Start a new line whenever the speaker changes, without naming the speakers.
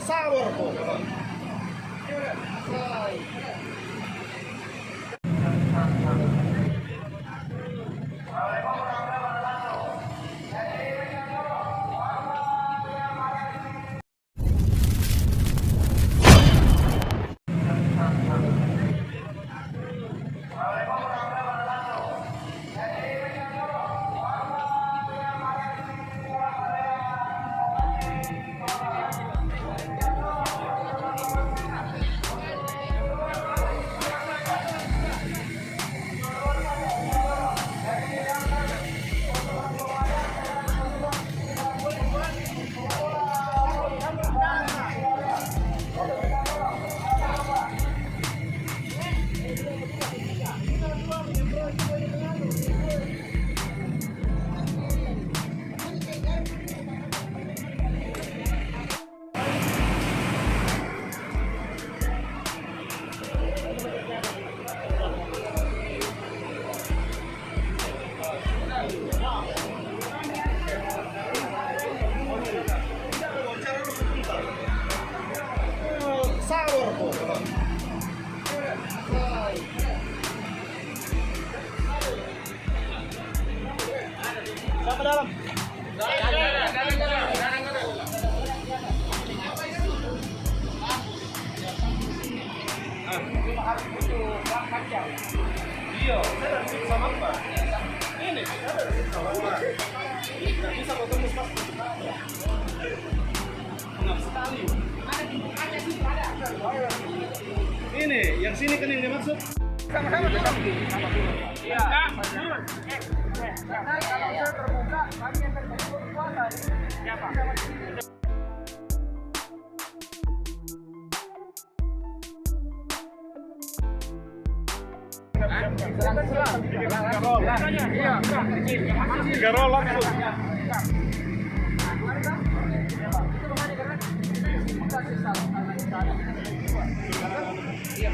Sabar kok. Sabar kok. Siapa dalam? Iya, saya sama Pak. Ini, saya sama Pak. Tidak bisa ketemu pas. Enggak sekali. Ini, yang sini kan yang dimaksud. Sama-sama tuh. Iya. Kalau saya terbuka, kami yang terbuka puasa. Siapa? Garol langsung. Iya,